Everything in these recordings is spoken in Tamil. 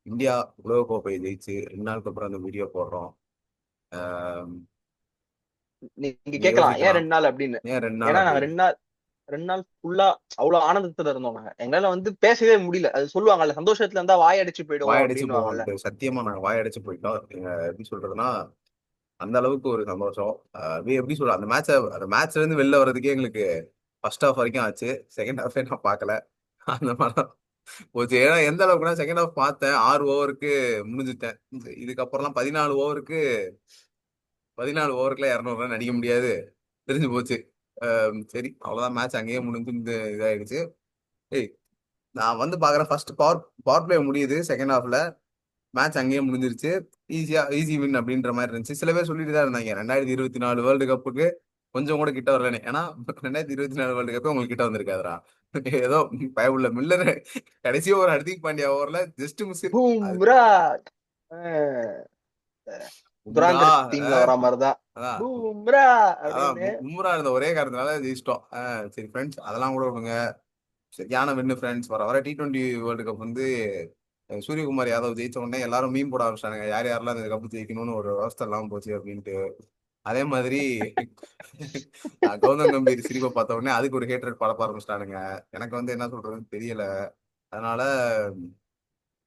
இந்தியா உலகக்கோப்பையை ஜெயிச்சு 2 நாளுக்கு அப்புறம் அந்த வீடியோ போடுறோம். ஆம், நீங்க நீங்க கேட்கலாம் ஏன் யோசிக்கலாம், 2 நாள் அப்படின்னு. ஏன் 2 நாள் ஏன்னா நாங்க அப்படின்னு. 2 நாள் ஃபுல்லா அவ்வளவு ஆனந்தத்துல இருந்தோம். நாங்க எங்களால பேசவே முடியல. அது சொல்லுவாங்கல்ல, சந்தோஷத்துல இருந்தா வாய் அடிச்சு போயிடுவோம் வாயடிச்சு அப்படின்னுவாங்கல்ல. போவோன்ட்டு சத்தியமா நாங்கள் வாயடிச்சு போயிட்டோம். எப்படி சொல்றதுன்னா, அந்த அளவுக்கு ஒரு சந்தோஷம். எப்படி சொல்ற அந்த மேட்ச்ல இருந்து வெளில வர்றதுக்கே எங்களுக்கு ஃபர்ஸ்ட் ஹாஃப் வரைக்கும் ஆச்சு. செகண்ட் ஹாஃபே நான் பார்க்கல. அந்த மாதிரி தான் போச்சு. ஏன்னா எந்த அளவுக்குன்னா செகண்ட் ஹாஃப் பார்த்தேன், 6 ஓவருக்கு முடிஞ்சுட்டேன். இதுக்கப்புறம்லாம் 14 ஓவருக்குலாம் 200 ரன் அடிக்க முடியாது தெரிஞ்சு போச்சு. சரி அவ்வளவுதான், மேட்ச் அங்கேயே முடிஞ்சு இந்த இதாயிடுச்சு. ஏய், நான் வந்து பாக்குறேன், ஃபர்ஸ்ட் பவர் பவர் பிளே முடியுது செகண்ட் ஹாஃப்ல. மேட்ச் அங்கேயே முடிஞ்சிருச்சு. ஈஸி வின் அப்படின்ற மாதிரி இருந்துச்சு. சில பேர் சொல்லிட்டு தான் இருந்தாங்க 2024 வேர்ல்டு கப்புக்கு கொஞ்சம் கூட கிட்ட வரலன்னு. ஏன்னா 2024 வேர்ல்டு கப்பே உங்களுக்கு கிட்ட வந்திருக்காதுடா. ஏதோ பயவுள்ள மில்லர் கடைசி ஓவர் ஹர்திக் பாண்டியா ஓவர்ல ஜஸ்ட் மிஸ். பூம்ரா. அஹ், பும்ரா. துராந்தர் டீம்ல வர மாதிரிதான். அதான் பூம்ரா அதான் அப்படின்னு. பும்ரா இருந்த ஒரே காரணத்தினால ஜெயிச்சிட்டோம். சரி ஃப்ரெண்ட்ஸ், அதெல்லாம் கூட விடுங்க. சரியான வின்னு ஃப்ரெண்ட்ஸ். வர வர T20 வேர்ல்டு கப் வந்து சூரியகுமார் யாதவ் ஜெயிச்ச உடனே எல்லாரும் மீன் போட ஆரம்பிச்சானுங்க, யார் யாரெல்லாம் இந்த கப்பு ஜெயிக்கணும்னு ஒரு விவஸ்தை எல்லாம் போச்சு அப்படின்ட்டு. அதே மாதிரி கௌதம் கம்பீர் சிரிப்பை பார்த்த உடனே அதுக்கு ஒரு ஹேட்ரட் பரப்ப ஆரம்பிச்சிட்டானுங்க. எனக்கு வந்து என்ன சொல்றதுன்னு தெரியல. அதனால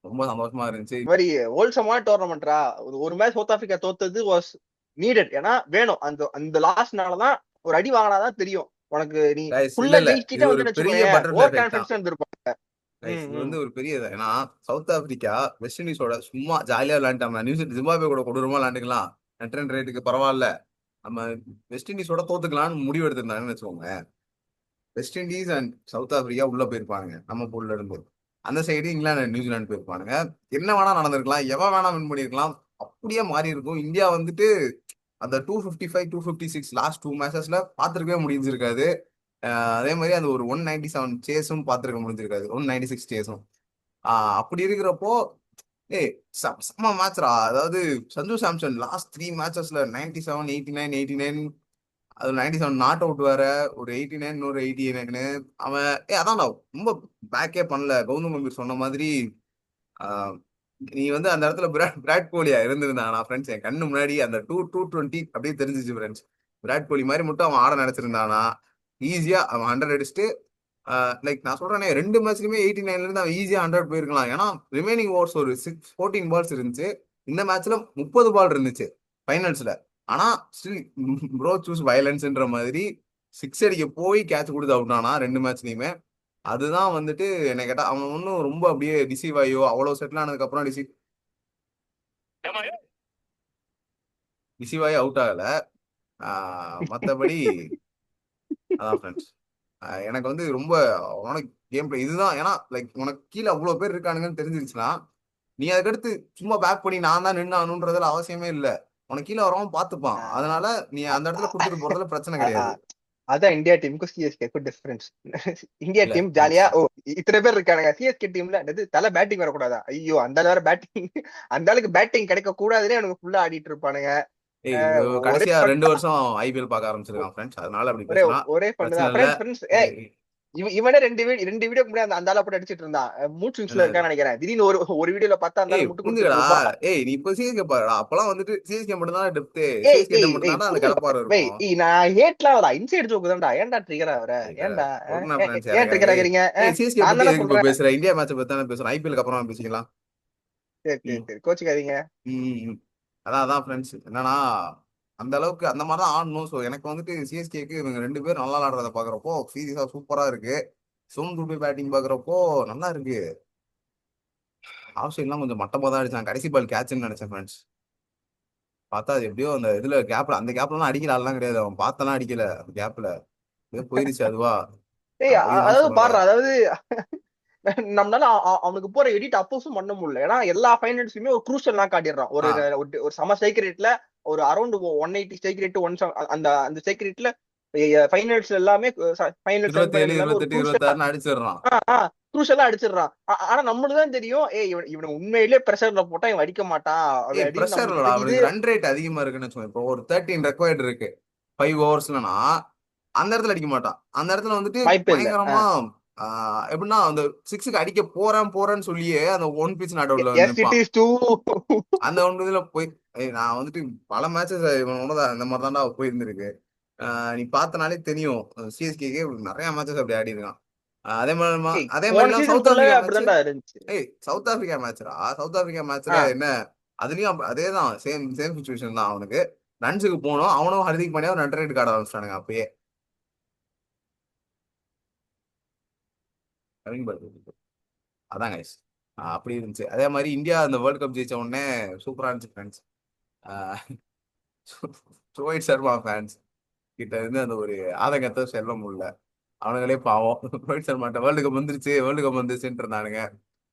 ரொம்ப சந்தோஷமா இருந்துச்சு. இந்த மாதிரி ஹோல்சமான டோர்னமெண்ட்ரா. ஒரு மேட்ச் சவுத் ஆப்பிரிக்கா தோத்தது வாஸ் நீடட். ஏன்னா வேணும். அந்த அந்த லாஸ்ட்னாலதான் ஒரு அடி வாங்கினாதான் தெரியும் உனக்கு. நீ Guys, இல்ல ஃபுல்லா இல்ல, இது ஜெயிச்சுட்டே ஒரு வந்து பெரிய வச்சுக்கோயேன், பட்டர்ஃபிளை ஓவர் எஃபெக்ட் தான். கான்பிடன்ஸ் இருந்திருப்பாங்க. கைஸ், ம், இது ம். வந்து ஒரு பெரிய இது. ஏன்னா சவுத் ஆப்பிரிக்கா வெஸ்ட் இண்டீஸோட சும்மா ஜாலியா விளையாண்டாங்க. ஜிம்பாபே கூட கொடூரமா விளையாண்டுக்கலாம், நெட் ரன் ரேட்டுக்கு பரவாயில்ல, நம்ம வெஸ்ட் இண்டீஸோட தோத்துக்கலாம்னு முடிவு எடுத்திருந்தாங்கன்னு வச்சுக்கோங்க. West Indies and south Africa உள்ள போயிருப்பாங்க நம்ம பூல்ல இருந்து. அந்த சைடு இங்கிலாந்து and நியூசிலாந்து போயிருப்பானுங்க. என்ன வேணா நடந்திருக்கலாம், எவன் வேணா வின் பண்ணிருக்கலாம். அப்படியே மாறி இருக்கும். இந்தியா வந்துட்டு அந்த 255 256 லாஸ்ட் 2 மேட்சஸ்ல பாத்துருக்கவே முடிஞ்சிருக்காது. அதே மாதிரி அந்த ஒரு 197 சேஸும் பார்த்துருக்க முடிஞ்சிருக்காது, 196 சேஸும். அப்படி இருக்கிறப்போ ஏய், செம்ம மேட்ச்ரா. அதாவது சஞ்சு சாம்சன் லாஸ்ட் 3 மேட்சஸ்ல 97 89 89. அது 97 நாட் அவுட் வேற, ஒரு 89 ஒரு 89. அவன் அதான் ரொம்ப பேக்கே பண்ணல. கௌதம் கம்பீர் சொன்ன மாதிரி ஆஹ், நீ வந்து அந்த இடத்துல விராட் கோலியா இருந்திருந்தான் நான் ஃப்ரெண்ட்ஸ், என் கண்ணு முன்னாடி அந்த 220 அப்படியே தெரிஞ்சிச்சு ஃப்ரெண்ட்ஸ். விராட் கோலி மாதிரி மட்டும் அவன் ஆட நினைச்சிருந்தானா ஈஸியா அவன் 100 அடிச்சுட்டு, லைக் நான் சொல்றேனே, 2 மேட்ச்லயுமே 89ல இருந்து அவன் ஈஸியா 100 போயிருக்கலாம். ஏன்னா ரிமைனிங் ஓவர்ஸ் ஒரு 14 பால்ஸ் இருந்துச்சு. இந்த மேட்ச்ல 30 பால் இருந்துச்சு ஃபைனல்ஸ்ல. ஆனா ஸ்டில் ப்ரோ சூஸ் வயலன்ஸ்ன்ற மாதிரி சிக்ஸ் அடிக்க போய் கேட்ச் கொடுத்து அவுட் ஆனா 2 மேட்ச்லயுமே. அதுதான் வந்துட்டு என்ன கேட்டா, அவன் ஒன்றும் ரொம்ப அப்படியே டிசீவ் ஆகியோ அவ்வளவு செட்டில் ஆனதுக்கு அப்புறம் டிசீவ் ஆகி அவுட் ஆகல. மற்றபடி அதான் ஃப்ரெண்ட்ஸ். எனக்கு வந்து ரொம்ப உனக்கு கேம் பிளே இதுதான். ஏன்னா லைக் உனக்கு கீழே அவ்வளவு பேர் இருக்கானுங்கன்னு தெரிஞ்சிருச்சுன்னா, நீ அதுக்கடுத்து சும்மா பேக் பண்ணி நான் தான் நின்று ஆகணுன்றதுல அவசியமே இல்லை. உனக்கு கீழே வரவன் பார்த்துப்பான். ஆஹ் அதனால நீ அ- அந்த இடத்துல அ- கொடுத்துட்டு போறதுல பிரச்சனை அ- கிடையாது. அ- அதான் இந்தியா டீமுக்கும் சிஎஸ்கேக்கும் டிஃபரன்ஸ். இந்தியா இல்ல டீம் ஃப்ரெண்ட்ஸ், ஜாலியா இத்தனை பேர் இருக்கானுங்க. சிஎஸ்கே டீம்ல என்னது தலை பேட்டிங் வரக்கூடாதா? ஐயோ, அந்த ஆளு வேற பேட்டிங். அந்த ஆளுக்கு பேட்டிங் கிடைக்க கூடாதுன்னே அவனுக்கு ஃபுல்லா ஆடிட்டு இருப்பானுங்க. ஏய் அஹ் ஒரே கடைசியா fun 2 வருஷம் ஐபிஎல் பார்க்க தான். ஆரம்பிச்சிருக்கான் ஃப்ரெண்ட்ஸ், அதனால அப்படி ஒரே பேசுனா ஒரே ஃபன் பிரச்சனை தான். இல்ல. Friends friends. இவனே ரெண்டு வீடியோக்கு முன்னாடி அந்த ஆளை போட்டு அடிச்சிட்டு இருந்தான். மூட் ஸ்விங்ஸ்ல என்னது? இருக்கான்னு நினைக்கிறேன். திடீர்னு ஒரு வீடியோல பார்த்தா அந்த ஏய் ஆளு முட்டு புரிஞ்சுக்கடா. கொடுத்துட்டு இருப்பான். நீ இப்போ சிஎஸ்கே பாருடா, அப்பெல்லாம் வந்துட்டு சிஎஸ்கே மட்டும் தான் டெப்த். ஏய் சிஎஸ்கே ஏய் ஏய் மட்டும் தான் அந்த புரிஞ்சு. கடப்பாரம் வெய் இருக்கும். நான் ஹேட்லாம் வரா, இன்சைட் ஜோக்கு தான்டா. ஏன்டா ட்ரிகர் ஆகுற? இல்ல ஏன்டா? சொல்றேன் ஃப்ரெண்ட்ஸ், ஏன் எனக்கு ட்ரிகர் ஆகுறீங்க? சிஎஸ்கே நான் பத்தி தானே எதுக்கு இப்போ சொல்றேன். பேசுறேன், இந்தியா மேட்சை பத்தி தானே பேசுறேன். ஐபிஎல்க்கு அப்புறம் பேசிக்கலாம். சரி சரி ம் சரி, கோச்சுக்காதீங்க. ம் ம். அதான் ஃப்ரெண்ட்ஸ், என்னன்னா அந்த அளவுக்கு அந்த மாதிரி தான் ஆடணும். ஸோ எனக்கு வந்துட்டு சிஎஸ்கேக்கு இவங்க 2 பேர் நல்லா ஆடுறத பாக்குறப்போ சீரியஸா சூப்பரா இருக்கு. சோம் துபே பேட்டிங் பாக்குறப்போ நல்லா இருக்கு. ஆப்ஷன்லாம் கொஞ்சம் மட்டமா தான் அடிச்சான், கடைசி பால் கேட்ச்னு நினைச்சேன் ஃப்ரெண்ட்ஸ். பார்த்தா அது எப்படியோ அந்த இதுல கேப்ல, அந்த கேப்லாம் அடிக்கல ஆள்லாம் கிடையாது. அவன் பார்த்தலாம் அடிக்கல அந்த கேப்ல, எப்படியோ போயிருச்சு அதுவா. ஏய் நான் பொய் தான் அதாவது சொல்லல. பாடுறா. அதாவது நம்மளால அவனுக்கு போற எடிட் அப்போஸும் பண்ண முடியல. ஏன்னா எல்லா ஃபைனல்ஸுமே ஒரு குரூஷியல் நாக் காட்டிடுறான். ஆ ஒரு சம ஸ்ட்ரைக் ரேட்ல ஒரு அரௌண்ட் 180 ஸ்ட்ரைக் ரேட் அந்த அந்த ஸ்ட்ரைக் ரேட்ல ஃபைனல்ஸ் எல்லாமே, ஃபைனல் 27 செமிஃபைனல் எல்லாமே ஒரு 28 குரூஷியல் 26 அடிச்சிடுறான். குரூஷியலா அடிச்சிடுறான். ஆனா நம்மளுக்கு தான் தெரியும், இவனை உண்மையிலேயே பிரஷர்ல போட்டா இவன் அடிக்க மாட்டான் அப்படின்னு பிரஷர் நம்மளுக்கு இல்லடா, தெரியுது. அவனுக்கு ரன் ரேட் அதிகமா இருக்குன்னு வச்சுக்கோ. இப்போ ஒரு 13 ரெக்வயர்டு இருக்கு 5 ஓவர்ஸ்லனா, அந்த இடத்துல அடிக்க மாட்டான். அந்த இடத்துல வந்துட்டு வாய்ப்பே இல்ல. பயங்கரமா எப்படின்னா அந்த சிக்ஸுக்கு அடிக்க போறேன்னு சொல்லியே அந்த ஒன் பிச் நாட் அவுட்ல எஸ் இட் நிற்பான். Is two. அந்த ஒன்று இதுல போய் நான் வந்துட்டு பல மேட்சஸ் இவனோட இந்த மாதிரி தான்டா போயிருந்திருக்கு. நீ பார்த்தனாலே தெரியும் சிஎஸ்கேக்கு நிறைய மேட்சஸ் அப்படி ஆடி இருக்கான். அதே மாதிரி அதே போன மாதிரிலாம் சீசன் சவுத் ஃபுல்லாவே ஆப்பிரிக்கா மேட்ச். அப்படிதான்டா இருந்துச்சு. சவுத் ஆப்பிரிக்கா மேட்ச்ரா, சவுத் ஆப்பிரிக்கா மேட்ச்ல என்ன அதுலயும் அதேதான், சேம் சேம் சுச்சுவேஷன் தான். அவனுக்கு ரன்ஸுக்கு போனோம், அவனும் ஹர்திக் பாண்டியா ஒரு 2 ரேட் கார்டு ஆரம்பிச்சிட்டானுங்க அப்பயே. அதான் கைஸ், அப்படி இருந்துச்சு. அதே மாதிரி இந்தியா அந்த வேர்ல்ட் கப் ஜெயிச்ச உடனே சூப்பரா இருந்துச்சு ஃப்ரெண்ட்ஸ். ரோஹித் சர்மா ஃபேன்ஸ் கிட்ட இருந்து அந்த ஒரு ஆதங்கத்தை செல்ல முடியல. அவனுங்களே பாவம் ரோஹித் சர்மாட்ட வேர்ல்டு கப் வந்துருச்சு, வேர்ல்டு கப் வந்துருச்சுன்னு இருந்தானுங்க.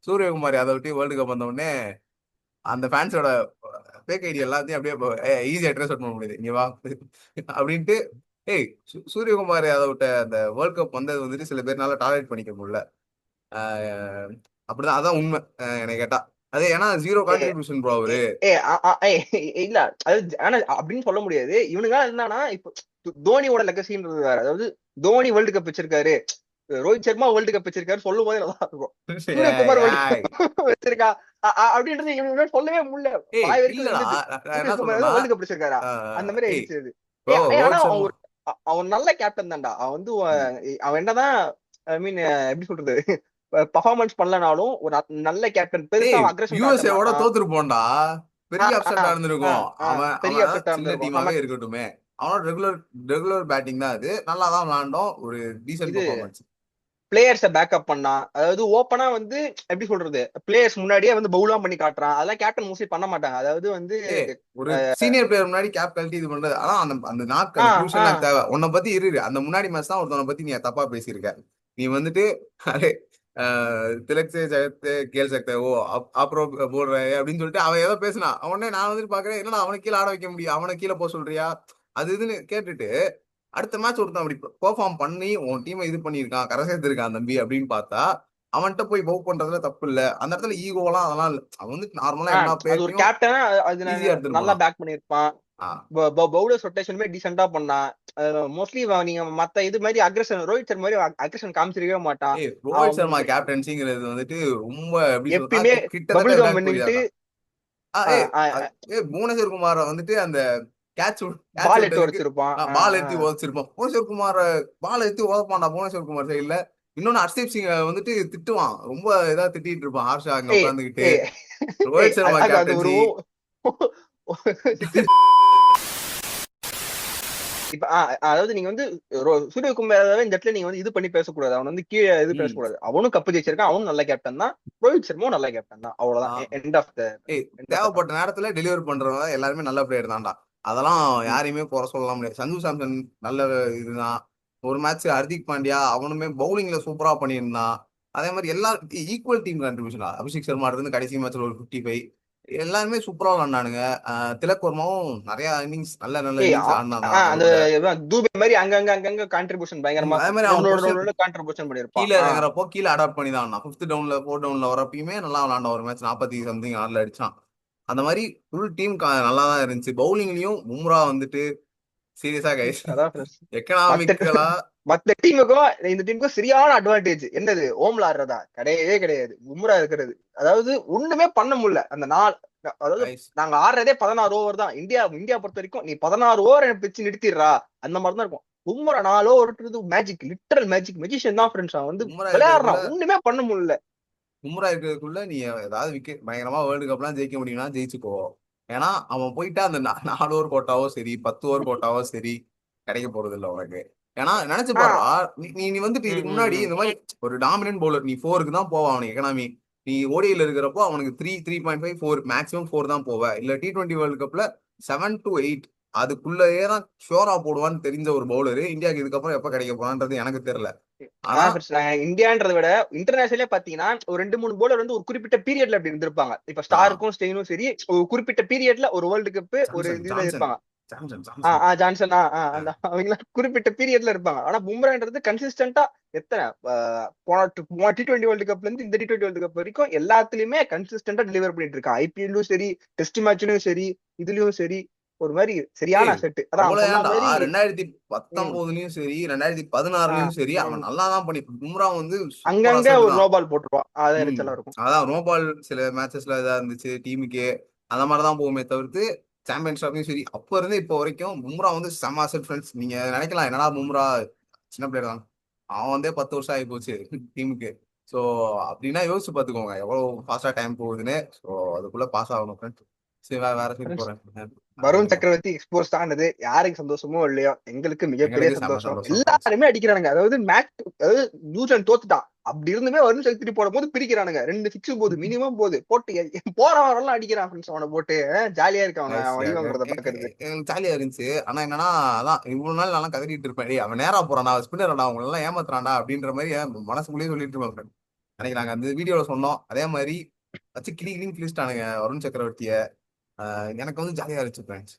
சூரியகுமார் யாதவ் விட்டு வேர்ல்டு கப் வந்த உடனே அந்த ஃபேன்ஸோட ஃபேக் ஐடி எல்லாத்தையும் அப்படியே ஈஸியா ட்ரேஸ் அவுட் பண்ண முடியுது. இங்க வா அப்படின்ட்டு. சூரியகுமார் யாதவ்கிட்ட அந்த வேர்ல்ட் கப் வந்தது வந்துட்டு சில பேர்னால டாலரேட் பண்ணிக்க முடியல. அப்படிதான், அதான் உண்மை என்னை கேட்டா. அது ஏன்னா ஜீரோ கான்ட்ரிபியூஷன் ப்ரோ அவரு. இல்ல அது ஆனா அப்படின்னு சொல்ல முடியாது. இவனுங்க என்னன்னா இப்ப தோனியோட லெகசின்றது வேற. அதாவது தோனி வேர்ல்டு கப் வச்சிருக்காரு, ரோஹித் சர்மா வேர்ல்டு கப் வச்சிருக்காரு சொல்லும் போதே நல்லா இருக்கும். சூரியகுமார் வேர்ல்டு கப் வச்சிருக்கா அப்படின்றது இவங்க சொல்லவே முடியல. வாய் வரைக்கும் இல்லடா, இருந்தது. நான் என்ன சூரியகுமார் சொல்றேன்னா, வேர்ல்டு கப் வச்சிருக்காரா அந்த மாதிரி ஆயிடுச்சு அது. ப்ரோ ஆனா ரோஹித் சர்மா அவன் நல்ல கேப்டன் தான்டா. அவன் வந்து அவன் என்னதான் ஐ மீன் எப்படி சொல்றது பர்ஃபார்மன்ஸ் பண்ணலனாலும் ஒரு நல்ல கேப்டன். பெருசா அக்ரஷன் காட்ட யூஎஸ்ஏவோட மாட்டான். தோத்துருப்போம்டா, பெரிய அப்செட்டா இருந்திருக்கும். அவன் பெரிய அவன் அப்செட்டா சின்ன இருந்திருக்கும். டீமாவே இருக்கட்டுமே, அவனோட ரெகுலர் ரெகுலர் பேட்டிங் தான் அது, நல்லா தான் விளாண்டோம், ஒரு டீசென்ட் இது பெர்ஃபார்மன்ஸ். பிளேயர்ஸ பேக்கப் பண்ணா, அதாவது ஓப்பனா வந்து எப்படி சொல்றது பிளேயர்ஸ் முன்னாடியே வந்து பவுலாம் பண்ணி காட்டுறான். அதெல்லாம் கேப்டன் மோஸ்ட்லி பண்ண மாட்டாங்க. அதாவது வந்து ஒரு சீனியர் பிளேயர் முன்னாடி கேப் கழட்டி இது பண்றது, ஆனா அந்த அந்த நாக்கு ஆ அந்த ஆ குரூஷியல் நாக்கு தேவை. உன்னை பத்தி இரு, அந்த முன்னாடி மேட்ச் தான் ஒருத்தவனை பத்தி நீ தப்பா பேசியிருக்க. நீ வந்துட்டு அரே திலக் சே ஜகத் கேல் சக்தே ஓ அப்புறம் போடுற அப்படின்னு சொல்லிட்டு அவன் ஏதோ பேசினான். உடனே நான் வந்துட்டு பாக்குறேன், என்னடா அவனை கீழே ஆட வைக்க முடியும், அவனை கீழே போக சொல்றியா அது இதுன்னு கேட்டுட்டு, அடுத்த மேட்ச் ஒருத்தன் அப்படி பெர்ஃபார்ம் பண்ணி உன் டீமை இது பண்ணியிருக்கான், கரை சேர்த்திருக்கான் தம்பி அப்படின்னு பார்த்தா, அவன்கிட்ட போய் பவுக் பண்றதுல தப்பு இல்ல. அந்த இடத்துல ஈகோலாம் அதெல்லாம் இல்ல. அவன் வந்து நார்மலா எல்லா அது ஒரு பிளேயர்ட்டையும் கேப்டனா அது ஈஸியா எடுத்துட்டு நல்லா போனான். பேக் பண்ணிருப்பான். பவுலர்ஸ் ரொட்டேஷனுமே டீசெண்டா பண்ணா. மோஸ்ட்லி நீங்க மத்த இது மாதிரி அக்ரஷன் ரோஹித் சர்மா மாதிரி அக்ரஷன் காமிச்சிருக்கவே மாட்டான். ரோஹித் சர்மா கேப்டன்சிங்கிறது வந்துட்டு ரொம்ப எப்படி சொல்றா, எப்பயுமே கிட்டத்தட்ட பபிள் கம் விராட் கோலி பண்ணிக்கிட்டு தான். புவனேஸ்வர் குமார வந்துட்டு அந்த கேட்ச் கேட்ச் பால் எட்டு விட்டதுக்கு வச்சிருப்பான். பால் எடுத்து உதச்சிருப்பான். புவனேஸ்வர் குமார பால் எடுத்து உதப்பான்டா புவனேஸ்வர் குமார் சைடுல. இன்னொன்னு ஹர்ஷ்தீப் சிங் வந்துட்டு திட்டுவான், ரொம்ப இதா திட்டிட்டு இருப்பான் ஹார்ஷா அங்க ஏய் உட்காந்துக்கிட்டு. ஏய் ரோஹித் சர்மா அது ஒரு கேப்டன்சி இப்ப அதாவது நீங்க வந்து சூரியகுமார் இந்த இடத்துல நீங்க வந்து இது பண்ணி பேசக்கூடாது. அவன் வந்து கீழே இது பேசக்கூடாது. அவனும் கப்பு ஜெயிச்சிருக்கான், அவனும் நல்ல கேப்டன் தான். ரோஹித் சர்மாவும் நல்ல கேப்டன் தான். அவ்வளவுதான். எண்ட் ஆஃப் த தேவைப்பட்ட நேரத்துல டெலிவரி பண்றவங்க எல்லாருமே நல்ல பிளேயர் தான்டா. அதெல்லாம் யாரையுமே குறை சொல்லலாம் முடியாது. சஞ்சு சாம்சன் நல்ல இதுதான். ஒரு மேட்ச் ஹர்திக் பாண்டியா அவனுமே பவுலிங்ல சூப்பரா பண்ணியிருந்தான். அதே மாதிரி எல்லாரும் equal team contribution. Abhishek Sharma இருந்து கடைசி மேட்ச்ல ஒரு 55 எல்லாருமே சூப்பரா விளாண்டானுங்க. திலக் வர்மாவும் நிறைய இன்னிங்ஸ் நல்ல நல்ல இன்னிங்ஸ் ஆடினான் அந்த அவரோட. தூபே மாதிரி அங்கங்க கான்ட்ரிபியூஷன் பயங்கரமா அதே மாதிரி அவன் பொசிஷன் கான்ட்ரிபியூஷன் பண்ணிருப்பான். கீழே இறங்குறப்போ கீழே அடாப்ட் பண்ணி தான் 5th டவுன்ல 4th டவுன்ல வரப்பயுமே நல்லா விளாண்டான். ஒரு மேட்ச் 40 சம்திங் ஆர்ல அடிச்சான். அந்த மாதிரி ஃபுல் டீம் நல்லா தான் இருந்துச்சு. பவுலிங்லயும் பும்ரா வந்துட்டு சீரியஸா கைஸ் அதான் friends. எக்கனாமிக்கலா மத்த டீமுக்கும் இந்த டீமுக்கும் சரியான அட்வான்டேஜ் என்னது ஹோம்ல ஆடுறதா கிடையவே கிடையாது. பும்ரா இருக்கிறது. அதாவது ஒண்ணுமே பண்ண முடியல அந்த நாள். அதாவது கைஸ். நாங்க ஆடுறதே 16 ஓவர் தான். இந்தியா பொறுத்த வரைக்கும் நீ 16 ஓவர் பிச்சு நிறுத்திடுறா அந்த மாதிரி தான் இருக்கும். Bumrah 4 over magic, literal magic, magician தான் ஃப்ரெண்ட்ஸ். அவன் வந்து பும்ரா இருக்கிறதுக்குள்ள விளையாடுறான், ஒண்ணுமே பண்ண முடியல. பும்ரா இருக்கிறதுக்குள்ள நீ ஏதாவது விக்கெட் பயங்கரமா வேர்ல்டு கப்லாம் ஜெயிக்க முடியும்னா ஜெயிச்சுக்கோ. ஏன்னா அவன் போயிட்டா அந்த 4 ஓவர் கோட்டாவோ சரி 10 ஓவர் கோட்டாவோ சரி கிடைக்க போறது இல்லை உனக்கு. ஏன்னா நினைச்சு ஆஹ் பாடுறா, நீ வந்துட்டு இதுக்கு முன்னாடி இந்த மாதிரி ஒரு டாமினன்ட் பவுலர் நீ 4க்கு தான் போவான் அவனுக்கு எக்கனாமி. நீ ஓடியில் இருக்கிறப்போ அவனுக்கு 3.5 4 மேக்ஸிமம் 4 தான் போவ. இல்ல T20 வேர்ல்டு கப்ல 7 to 8 அதுக்குள்ளேயே தான் ஷோரா போடுவான்னு தெரிஞ்ச ஒரு பவுலரு இந்தியாவுக்கு இதுக்கப்புறம் எப்ப கிடைக்க போறான்றது எனக்கு தெரியல. ஆனா இந்தியான்றதை விட இன்டர்நேஷனலே பாத்தீங்கன்னா ஒரு 2-3 போலர் வந்து ஒரு குறிப்பிட்ட பீரியட்ல அப்படி இருந்திருப்பாங்க. இப்ப ஸ்டாருக்கும் ஸ்டெயினும் சரி ஒரு குறிப்பிட்ட பீரியட்ல ஒரு வேர்ல்டு கப் ஒரு ஜான்சன் இதுல ஜான்சன் இருப்பாங்க. ஜான்சன் ஜான்சன் ஜான்சன் அந்த அவங்க குறிப்பிட்ட பீரியட்ல இருப்பாங்க. ஆனா பும்ரான்றது கன்சிஸ்டன்டா எத்தனை T20 வேர்ல்டு கப்ல இருந்து இந்த T20 வேர்ல்டு கப் வரைக்கும் எல்லாத்துலயுமே கன்சிஸ்டன்டா டெலிவர் பண்ணிட்டு இருக்கான். ஐபிஎல்லும் சரி டெஸ்ட் மேட்ச்லயும் சரி இதுலயும் சரி. ஒரு மாதிரி சரியான ஏய் செட். அதான் அவன் அவ்வளவு சொன்ன ஏன்டா மாதிரி. ம் 2019லயும் சரி ஆ, 2016லயும் சரி ம். அவன் நல்லா தான் பண்ணி பும்ரா வந்து சூப்பர் அங்கங்க அசட் ஒரு தான். நோ பால் போட்டுருவான், அதான் ம் எரிச்சலா இருக்கும். அதான் நோபால் சில மேட்சஸ்ல இதா இருந்துச்சு டீமுக்கு, அந்த மாதிரி தான் போகுமே தவிர்த்து சாம்பியன்ஸ் ட்ராஃபியும் சரி அப்ப இருந்து இப்போ வரைக்கும் பும்ரா வந்து செம அசட் ஃப்ரெண்ட்ஸ். நீங்க நினைக்கலாம் என்னடா பும்ரா சின்ன பிளேயர் தான், அவன் வந்தே 10 வருஷம் ஆகி போச்சு டீமுக்கு. ஸோ அப்படின்னா யோசிச்சு பார்த்துக்கோங்க எவ்வளவு ஃபாஸ்டா டைம் போகுதுன்னு. ஸோ அதுக்குள்ள பாஸ் ஆகணும் ஃப்ரெண்ட்ஸ். சரி வேற சரி போறேன். வருண் சக்கரவர்த்தி எக்ஸ்போஸ் ஆனது யாருக்கு சந்தோஷமோ இல்லையோ, எங்களுக்கு மிகப்பெரிய எங்களுக்கு செம சந்தோஷம். சந்தோஷம் ஃப்ரெண்ட்ஸ். எல்லாருமே அடிக்கிறானுங்க. அதாவது மேட்ச், அதாவது நியூசிலாந்து தோத்துட்டான், அப்படி இருந்துமே வருண் சக்கரவர்த்தி போடும் போது பிரிக்கிறானுங்க. 2 6 போகுது மினிமம் போகுது, போட்டு போறவரெல்லாம் அடிக்கிறான் ஃப்ரெண்ட்ஸ். அவனை போட்டு ஜாலியா இருக்கு அவனை அவன் அடி வாங்குறத பாக்குறது. எனக்கு ஜாலியா இருந்துச்சு. ஆனா என்னன்னா அதான் இவ்வளவு நாள் நல்லா கதறிட்டு இருப்பேன், டேய் அவன் நேரா போறான்டா, ஸ்பின்னர்டா, அவங்க எல்லாம் ஏமாத்துறான்டா அப்படின்ற மாதிரி என் மனசுக்குள்ளேயே சொல்லிட்டு இருப்பேன் friend. அன்னைக்கு நாங்க அந்த வீடியோல சொன்னோம் அதே மாதிரி வச்சு கிளி கிளின்னு கிழிச்சிட்டானுங்க வருண் சக்கரவர்த்திய. எனக்கு வந்து ஜாலியா இருந்துச்சு ஃப்ரெண்ட்ஸ்.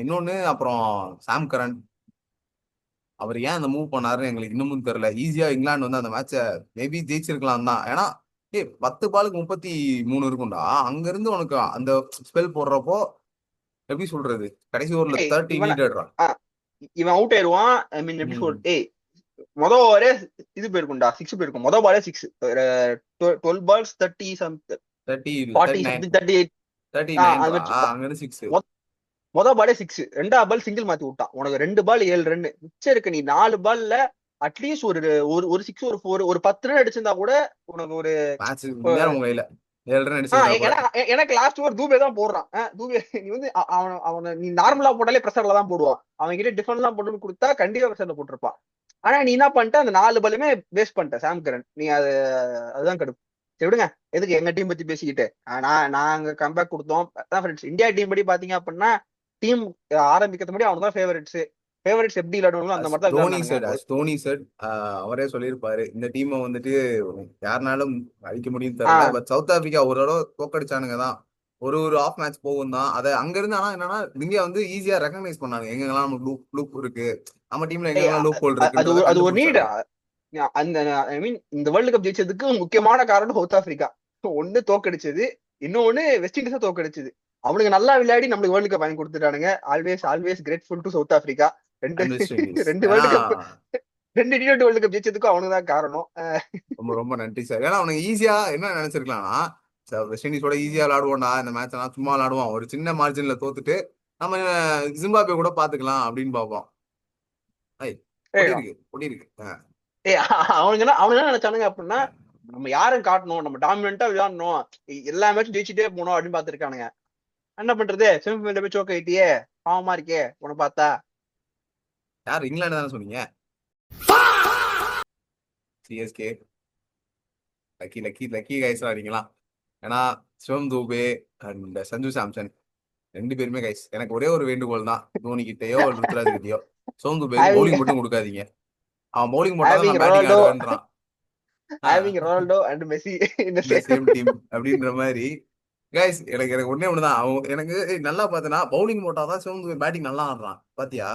இன்னொன்னு அப்புறம் சாம் கரன், அவர் ஏன் அந்த மூவ் பண்ணாருன்னு எங்களுக்கு இன்னமும் தெரியல. ஈஸியா இங்கிலாந்து வந்து அந்த மேட்சை மேபி ஜெயிச்சிருக்கலாம் தான். ஏன்னா 10 பாலுக்கு 33 இருக்கும்டா, அங்க இருந்து உனக்கு அந்த ஸ்பெல் போடுறப்போ எப்படி சொல்றது, கடைசி ஓவர்ல ஏய் 30 இவன் நீடட்ரா. இவன் அவுட் ஆயிடுவான். ஐ மீன் எப்படி ம் சொல், ஏய் மொத ஓவரே இது போயிருக்கும்டா, 6 போயிருக்கும். மொத பாலே 6, 12 பால்ஸ் 30 30 40 39 சம்திங் 38. 39 அது வச்சு அங்க இருந்து 6. மொத பாலே 6, ரெண்டாவது பால் சிங்கிள் மாத்தி விட்டான். உனக்கு 2 பால் 7 ரன் மிச்சம் இருக்கு. நீ 4 பால்ல அட்லீஸ்ட் ஒரு ஒரு ஒரு 6 ஒரு 4 ஒரு 10 ரன் அடிச்சிருந்தா கூட உனக்கு ஒரு மேட்ச் நேரம் உங்க கையில 7 ரன் அடிச்சிருந்தா கூட. ஏன்னா எனக்கு லாஸ்ட் ஓவர் தூபே தான் போடுறான். தூபே நீ வந்து அவனை நீ நார்மலா போட்டாலே பிரஷர்ல தான் போடுவான். அவன் கிட்ட டிஃபெண்ட் எல்லாம் போட்டு கொடுத்தா கண்டிப்பா பிரஷர்ல போட்டிருப்பான். ஆனா நீ என்ன பண்ணிட்ட, அந்த 4 பாலுமே வேஸ்ட் பண்ணிட்ட சாம் கரன். நீ அதுதான் கடுப்பு. சரி விடுங்க, எதுக்கு எங்க டீம் பத்தி பேசிக்கிட்டு. நாங்க கம்பேக் கொடுத்தோம். அதான் ஃப்ரெண்ட்ஸ், இந்தியா டீம் படி பாத்தீங்க அப்படின்னா டீம் ஆரம்பிக்கிறது முன்னாடி அவனுக்கு தான் ஃபேவரட்ஸ் எப்படி விளையாடுவாங்களோ அந்த மாதிரி தான் தோனி விளையாடுனானுங்க. செட் தோனி செட் அவரே சொல்லியிருப்பாரு இந்த டீமை வந்துட்டு யாருனாலும் அழிக்க முடியும் தெரியல, ஆஹ் பட் சவுத் ஆப்பிரிக்கா ஒரு தடவை தோக்கடிச்சானுங்க தான். ஒரு ஆஃப் மேட்ச் போகும் தான், அதை அங்க இருந்து. ஆனா என்னன்னா இந்தியா வந்து ஈஸியா ரெகனைஸ் பண்ணாங்க எங்கெல்லாம் நமக்கு லூப் இருக்கு, நம்ம டீம்ல எங்கெல்லாம் லூப் ஹோல் அது இருக்குன்றத அது ஒரு நீட். கண்டுபிடிச்சாங்க. அந்த ஐ மீன் இந்த வேர்ல்டு கப் ஜெயிச்சதுக்கு முக்கியமான காரணம் சவுத் ஆப்பிரிக்கா. ஒண்ணு தோக்கடிச்சது, இன்னொன்னு வெஸ்ட் இண்டீஸா தோக்கடிச்சது. அவனுக்கு நல்லா விளையாடி நம்மளுக்கு வேர்ல்டு கப் வாங்கி கொடுத்துட்டானுங்க. Always always grateful to south Africa. ரெண்டு அண்ட் வெஸ்ட் இண்டீஸ். ரெண்டு ஏன்னா world cup, 2 T20 world cup ஜெயிச்சதுக்கும் அவனுக்கு தான் காரணம். ரொம்ப ரொம்ப நன்றி சார். ஏன்னா அவனுக்கு ஈஸியா என்ன நினைச்சிருக்கலாம்னா, வெஸ்ட் இண்டீஸோட ஈஸியா விளையாடுவோம்டா இந்த மேட்ச் எல்லாம், சும்மா விளையாடுவோம் ஒரு சின்ன மார்ஜின்ல தோத்துட்டு நம்ம ஜிம்பாப்வே கூட பாத்துக்கலாம் அப்படின்னு பார்ப்போம். ஐய் பொடி ஏய் இருக்கு பொடி இருக்கு. ஏய், அவனுங்க என்ன நினைச்சானுங்க அப்படின்னா, நம்ம யாரும் காட்டணும், நம்ம டாமினண்டா விளையாடணும், எல்லா மேட்சும் ஜெயிச்சுட்டே போகணும் அப்படின்னு பாத்துருக்கானுங்க. என்ன பண்றது, செமிஃபைனல் போய் சோக் ஆயிட்டியே, பாவமா இருக்கே உன பார்த்தா. யார் இங்கிலாந்து தானே சொன்னீங்க? CSK lucky lucky lucky guys வரீங்களா? ஏன்னா சிவம் தூபே அண்ட் சஞ்சு சாம்சன் 2 பேருமே கைஸ். எனக்கு ஒரே ஒரு வேண்டுகோள் தான், தோனி கிட்டயோ ருத்ராஜ் கிட்டயோ, சிவம் தூபேக்கு ஹேவிங் பவுலிங் மட்டும் கொடுக்காதீங்க. அவன் பவுலிங் போட்டாதான் ஹேவிங் நான் பேட்டிங் ரொனால்டோ ஆடுவேன்றான். ஹேவிங் ரொனால்டோ அண்ட் மெஸ்ஸி இந்த இந்த சேம் டீம் அப்படின்ற மாதிரி கைஸ். எனக்கு எனக்கு ஒண்ணே ஒண்ணுதான், அவன் எனக்கு நல்லா பார்த்தனா பவுலிங் போட்டாதான் சிவம் பேட்டிங் நல்லா ஆடுறான் பாத்தியா.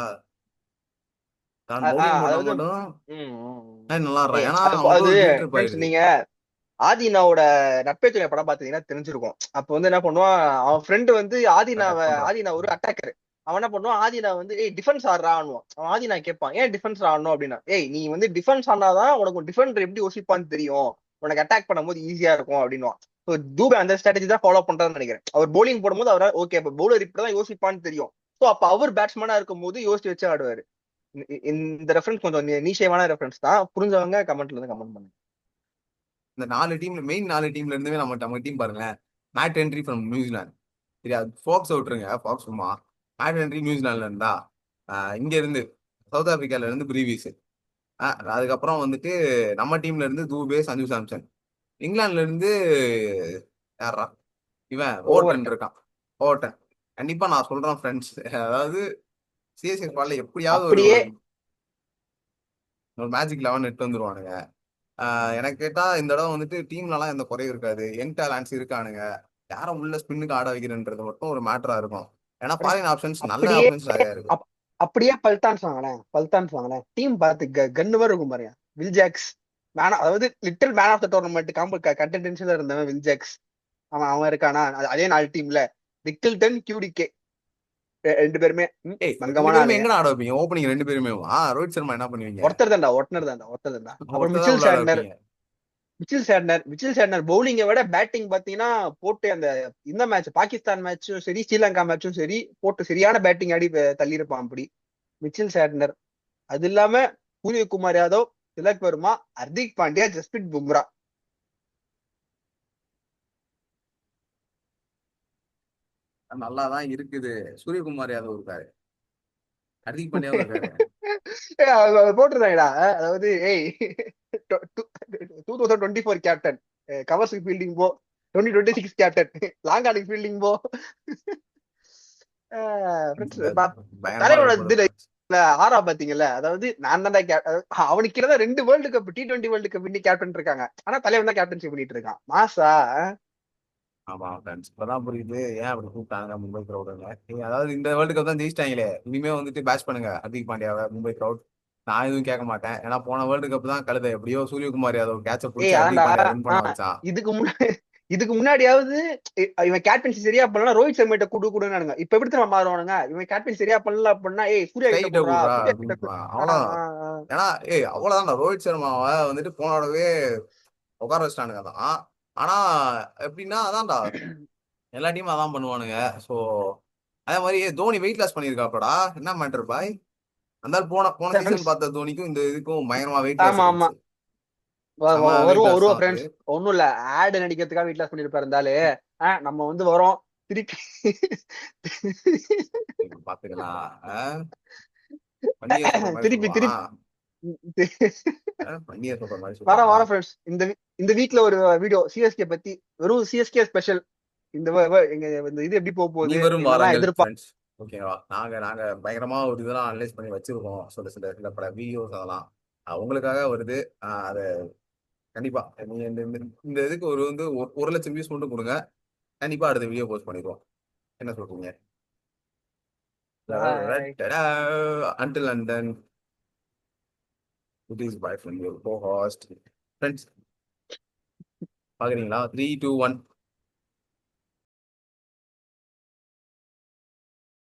நான் பவுலிங் போட்டா அதாவது மட்டும் ம், ம். நல்லா ஆடுறான். ஏய் ஏன்னா அது அவனுக்கு அது ஒரு கில்டர் ஃப்ரெண்ட்ஸ், போயிடுது. நீங்க ஆதினாவோட நட்பேத்துறை படம் பாத்தீங்கன்னா தெரிஞ்சிருக்கும். அப்ப வந்து என்ன பண்ணுவான், அவன் ஃப்ரெண்டு வந்து அட்டாக் பண்றான். ஆதினா ஒரு அட்டாக்கர். அவன் என்ன பண்ணுவான், ஆதினா வந்து ஏய் டிஃபென்ஸ் ஆடுறான்னுவான். அவன் ஆதினா கேட்பான், ஏன் டிஃபென்ஸ் ஆடணும் அப்படின்னா, ஏய் நீ வந்து டிஃபென்ஸ் ஆனாதான் உனக்கு டிஃபெண்டர் எப்படி யோசிப்பான்னு தெரியும், உனக்கு அட்டாக் பண்ணும்போது ஈஸியா இருக்கும் அப்படின்னுவான். ஸோ தூபே அந்த ஸ்ட்ராட்டஜி தான் ஃபாலோ பண்றான்னு நினைக்கிறேன். அவர் bowling போடும்போது அவரால் ஓகே அப்ப பவுலர் இப்படிதான் யோசிப்பான்னு தெரியும். ஸோ அப்ப அவர் பேட்ஸ்மேனா இருக்கும் போது யோசிச்சு வச்சு ஆடுவாரு. இந்த ரெஃபரன்ஸ் கொஞ்சம் நீஷேவான ரெஃபரன்ஸ் தான், புரிஞ்சவங்க கமெண்ட்ல இருந்து கமெண்ட் பண்ணுங்க. இந்த 4 டீம்ல மெயின் 4 டீம்ல இருந்துமே நம்ம டீம் பாருங்களேன். மேட் ஹென்ரி ஃப்ரம் நியூசிலாந்து, சரியா, ஃபாக்ஸ் விட்டுருங்க, ஃபாக்ஸ் சும்மா. மேட் ஹென்ரி நியூசிலாந்துல இருந்தா, இங்க இருந்து சவுத் ஆப்பிரிக்கால இருந்து பிரீவிஸ், அதுக்கப்புறம் வந்துட்டு நம்ம டீம்ல இருந்து தூபே சஞ்சு சாம்சன், இங்கிலாந்துல இருந்து யாரா இவன் ஓவர்டன் ஓவர் இருக்கான். ஓவர்டன் கண்டிப்பா நான் சொல்றேன் ஃப்ரெண்ட்ஸ். அதாவது சிஎஸ்கே ஸ்குவாட்ல எப்படியாவது ஒரு அப்படியே ஒரு ஒரு மேஜிக் 11 எடுத்து வந்துருவானுங்க. எனக்கு கேட்டா இந்த தடவை வந்துட்டு டீம்லலாம் எந்த குறையும் இருக்காது, யங் டேலண்ட்ஸ் இருக்கானுங்க. யாரை உள்ள ஸ்பின்னுக்கு ஆட வைக்கிறன்றது மட்டும் ஒரு மேட்டரா இருக்கும். ஏன்னா ஃபாரின் ஆப்ஷன்ஸ் நல்ல அப்படியே ஆப்ஷன்ஸ் நிறைய இருக்கு. அப்படியே பல்டான்ஸ் வாங்கினேன் டீம் பார்த்து கன்னு மாதிரி இருக்கும் பாருங்க. வில் ஜாக்ஸ் அதாவது little man of the tournament கண்டென்டென்ஷன்ல இருந்தவன் வில் ஜாக்ஸ். அவன் இருக்கானா, அதே 4 டீம்ல ரிக்கில்டன் QDK ரெண்டு பேருமே ஏய் ரெண்டு பங்கமான பேருமே ஆளுங்க. எங்கடா ஆட வைப்பீங்க ஓப்பனிங் ரெண்டு பேருமே ரோஹித் சர்மா என்ன பண்ணுவீங்க ஒருத்தர் தான்டா. அப்புறம் ஒருத்தர் தான் உள்ள ஆட வைப்பீங்க மிச்சில் சேட்னர் பவுலிங்கை விட பேட்டிங் பாத்தீங்கன்னா போட்டு அந்த இந்த மேட்ச் பாகிஸ்தான் மேட்சும் சரி ஸ்ரீலங்கா மேட்சும் சரி போட்டு சரியான பேட்டிங் ஆடி தள்ளி இருப்பான் அப்படி மிச்சில் சேட்னர். அது இல்லாம சூரியகுமார் யாதவ், திலக் வர்மா, ஹர்திக் பாண்டியா, ஜஸ்பிரித் பும்ரா. நல்லாதான் இருக்குது சூரியகுமார் யாதவ் இருக்காரு ஹர்திக் பாண்டியாவும் இருக்காரு அது போட்டிருந்தாங்கடா. அதாவது ஏய் 2024 கேப்டன் கவர்ஸ் ஃபீல்டிங் போ, 2026 கேப்டன் லாங் ஆனிங் ஃபீல்டிங் போ. பயங்கரமா தலைவரோட இருக்கு போல இதுல friends. ஆறா பாத்தீங்கல்ல, அதாவது நான் தான்டா அவனுக்கு தான் 2 world cup T20 world cup இன்னி கேப்டன் இருக்காங்க. ஆனா தலைவன் தான் கேப்டன்ஷிப் பண்ணிட்டு இருக்கான். மாசா. ஆமா ஃப்ரெண்ட்ஸ் இப்பதான் புரியுது ஏன் அப்படி கூப்பிட்டாங்க மும்பை கிரௌடுங்க அதாவது இந்த வேர்ல்டு கப் தான் ஜெயிச்சிட்டாங்களே இனிமே வந்துட்டு பேட்ச் பண்ணுங்க ஹர்திக் பாண்டியாவை மும்பை கிரவுட் நான் எதுவும் கேட்க மாட்டேன் ஏன்னா போன வேர்ல்டு கப் தான் கழுத எப்படியோ சூரியகுமார் யாதவ் கேட்ச பிடிச்சி ஏய் ஹர்திக் அதான்டா. பாண்டியா வின் பண்ண ஆஹ் வச்சான் இதுக்கு முன்னாடி இதுக்கு முன்னாடியாவது இவன் கேப்டன்சி சரியா பண்ணலாம் ரோஹித் சர்மா கிட்ட குடுனானுங்க. இப்ப எப்படி நம்ம மாறுவானுங்க? இவன் கேப்டன்சி சரியா பண்ணல அப்படின்னா ஏய் சூர்யா கிட்ட ஸ்கைட்ட குடுறா, கூடுறா சூர்யா கிட்ட அப்படின்னு அவ்வளவுதான் ஏன்னா அவ்வளவுதான் ரோஹித் சர்மாவை வந்துட்டு போனோடவே உட்கார வச்சிட்டானுங்க தான் ஆனா எப்படின்னா அதான்டா எல்லா டீமும் அதான் பண்ணுவானுங்க ஸோ அதே மாதிரி தோனி வெயிட் லாஸ் பண்ணியிருக்காப்படா என்ன மேட்டர் பாய் அந்த ஆள் போன போன சீசன் ஃப்ரெண்ட்ஸ். பார்த்த தோனிக்கும் இந்த இதுக்கும் பயங்கரமா வெயிட் லாஸ் ஆமா ஆமா. இருந்துச்சு செம வெயிட் வருவோம் லாஸ் வருவோம் தான் அது ஃப்ரெண்ட்ஸ். ஒண்ணும் இல்ல, ஆட் நடிக்கிறதுக்காக வீட்ல பண்ணிருப்பாரு இருந்தாலே. நம்ம வந்து வரோம் திருப்பி. இப்ப பாத்துக்கலாம் பண்ணியே சொல்ற மாதிரி திருப்பி திருப்பி சொல்லுவான் பண்ணியே சொல்ற மாதிரி வர சொல்லுவான் ஃப்ரெண்ட்ஸ். இந்த வீக்ல ஒரு வீடியோ சிஎஸ்கே பத்தி, வெறும் சிஎஸ்கே ஸ்பெஷல். எங்க இந்த இது எப்படி போக இனி போகுது, வரும் என்னெல்லாம் வாரங்கள் எதிர்பார்க்க. ஃப்ரெண்ட்ஸ் ஓகேவா நாங்க நாங்க பயங்கரமா ஒரு இதெல்லாம் அனலைஸ் பண்ணி வச்சிருக்கோம் சில பல வீடியோஸ் அதெல்லாம் உங்களுக்காக வருது அதை கண்டிப்பா நீங்க இந்த இதுக்கு ஒரு வந்து 1 லட்சம் வியூஸ் மட்டும் கொடுங்க கண்டிப்பா அடுத்த வீடியோ போஸ்ட் பண்ணிடுவோம் என்ன சொல்றீங்க பாய். until and then it is bye from your co-host friends பாக்குறீங்களா 3 2 1